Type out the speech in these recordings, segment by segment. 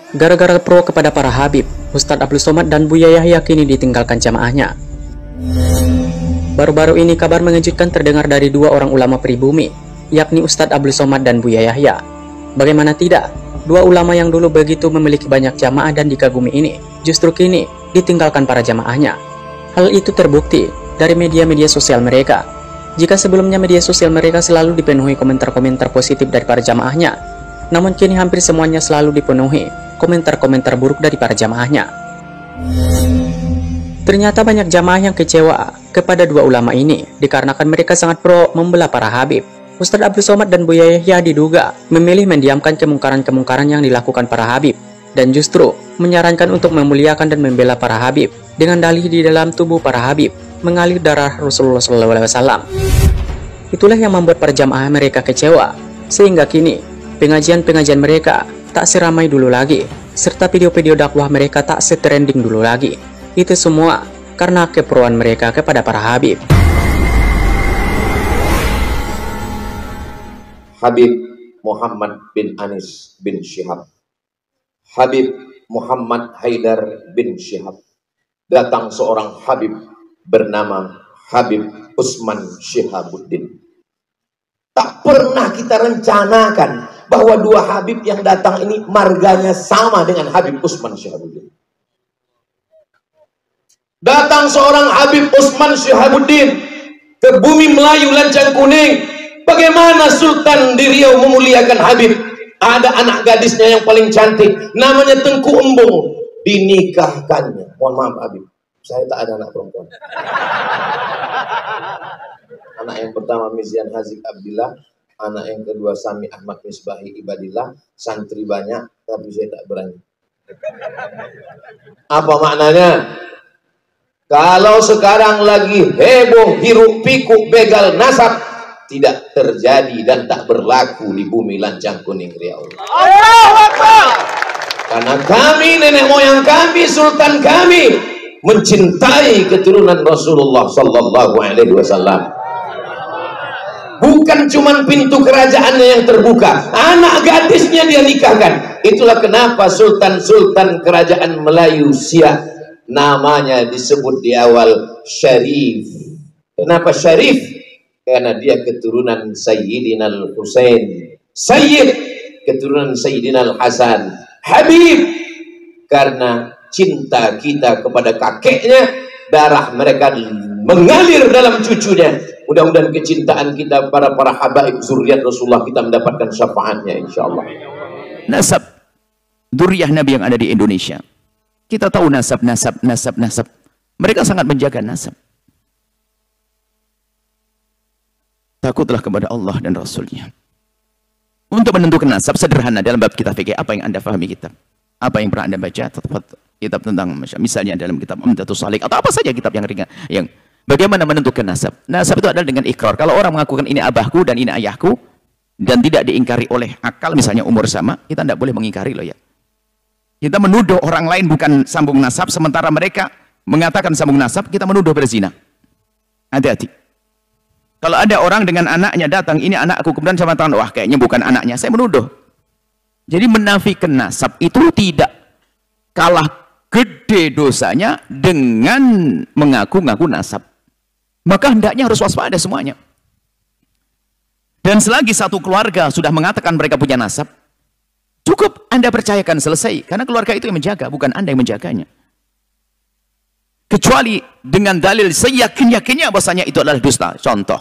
Gara-gara pro kepada para Habib, Ustadz Abdul Somad dan Buya Yahya kini ditinggalkan jamaahnya. Baru-baru ini kabar mengejutkan terdengar dari dua orang ulama pribumi, yakni Ustadz Abdul Somad dan Buya Yahya. Bagaimana tidak, dua ulama yang dulu begitu memiliki banyak jamaah dan dikagumi ini, justru kini ditinggalkan para jamaahnya. Hal itu terbukti dari media-media sosial mereka. Jika sebelumnya media sosial mereka selalu dipenuhi komentar-komentar positif dari para jamaahnya, namun kini hampir semuanya selalu dipenuhi komentar-komentar buruk dari para jamaahnya. Ternyata banyak jamaah yang kecewa kepada dua ulama ini dikarenakan mereka sangat pro membela para Habib. Ustadz Abdul Somad dan Buya Yahya diduga memilih mendiamkan kemungkaran-kemungkaran yang dilakukan para Habib dan justru menyarankan untuk memuliakan dan membela para Habib dengan dalih di dalam tubuh para Habib mengalir darah Rasulullah SAW. Itulah yang membuat para jamaah mereka kecewa, sehingga kini pengajian-pengajian mereka tak seramai dulu lagi, serta video-video dakwah mereka tak setrending dulu lagi. Itu semua karena keperoan mereka kepada para Habib. Habib Muhammad bin Anis bin Syihab, Habib Muhammad Haidar bin Syihab. Datang seorang Habib bernama Habib Utsman Syihabuddin. Tak pernah kita rencanakan bahwa dua Habib yang datang ini marganya sama dengan Habib Utsman Syihabuddin. Datang seorang Habib Utsman Syihabuddin ke bumi Melayu Lancang Kuning. Bagaimana Sultan di Riau memuliakan Habib? Ada anak gadisnya yang paling cantik, namanya Tengku Embung, dinikahkannya. Mohon maaf Habib, saya tak ada anak perempuan. Anak yang pertama Mizian Hazik Abdillah, anak yang kedua Sami Ahmad Misbahi Ibadillah. Santri banyak, tapi saya tak berani. Apa maknanya? Kalau sekarang lagi heboh hiruk pikuk begal nasab, tidak terjadi dan tak berlaku di bumi Lancang Kuning Riau. Karena kami, nenek moyang kami, sultan kami mencintai keturunan Rasulullah Sallallahu Alaihi Wasallam. Bukan cuma pintu kerajaannya yang terbuka, anak gadisnya dia nikahkan. Itulah kenapa sultan-sultan kerajaan Melayu Siak namanya disebut di awal Syarif. Kenapa Syarif? Karena dia keturunan Sayyidina Al-Husain. Sayyid, keturunan Sayyidina Al-Hasan. Habib, karena cinta kita kepada kakeknya, darah mereka mengalir dalam cucunya. Mudah-mudahan kecintaan kita para habaib zuriat Rasulullah kita mendapatkan syafaatnya insyaallah. Nasab dzurriyyah Nabi yang ada di Indonesia. Kita tahu nasab. Mereka sangat menjaga nasab. Takutlah kepada Allah dan Rasulnya. Untuk menentukan nasab sederhana dalam bab kitab fikih, apa yang Anda fahami kitab? Apa yang pernah Anda baca? Kitab tentang misalnya dalam kitab Umdatus Shalik atau apa saja kitab yang ringan, yang bagaimana menentukan nasab? Nasab itu adalah dengan ikrar. Kalau orang mengakukan ini abahku dan ini ayahku dan tidak diingkari oleh akal, misalnya umur sama, kita tidak boleh mengingkari loh ya. Kita menuduh orang lain bukan sambung nasab, sementara mereka mengatakan sambung nasab, kita menuduh berzina. Hati-hati. Kalau ada orang dengan anaknya datang, ini anakku, kemudian sama tangan, wah kayaknya bukan anaknya, saya menuduh. Jadi menafikan nasab itu tidak kalah gede dosanya dengan mengaku-ngaku nasab. Maka hendaknya harus waspada semuanya. Dan selagi satu keluarga sudah mengatakan mereka punya nasab, cukup Anda percayakan, selesai. Karena keluarga itu yang menjaga, bukan Anda yang menjaganya. Kecuali dengan dalil seyakin-yakinnya bahwasanya itu adalah dusta. Contoh,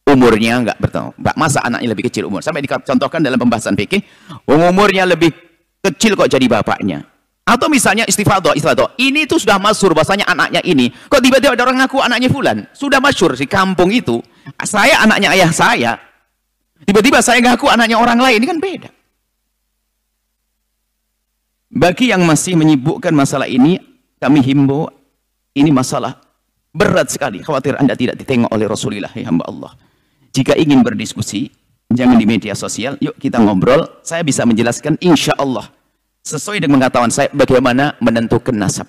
umurnya enggak bertahu, masa anaknya lebih kecil umur, sampai dicontohkan dalam pembahasan fikih, umurnya lebih kecil kok jadi bapaknya. Atau misalnya istifadah, ini tuh sudah masyhur bahwasanya anaknya ini, kok tiba-tiba ada orang ngaku anaknya fulan, sudah masyhur di kampung itu, saya anaknya ayah saya, tiba-tiba saya ngaku anaknya orang lain, ini kan beda. Bagi yang masih menyibukkan masalah ini, kami himbau, ini masalah berat sekali. Khawatir Anda tidak ditengok oleh Rasulullah, ya hamba Allah. Jika ingin berdiskusi, jangan di media sosial, yuk kita ngobrol. Saya bisa menjelaskan insya Allah sesuai dengan pengetahuan saya bagaimana menentukan nasab.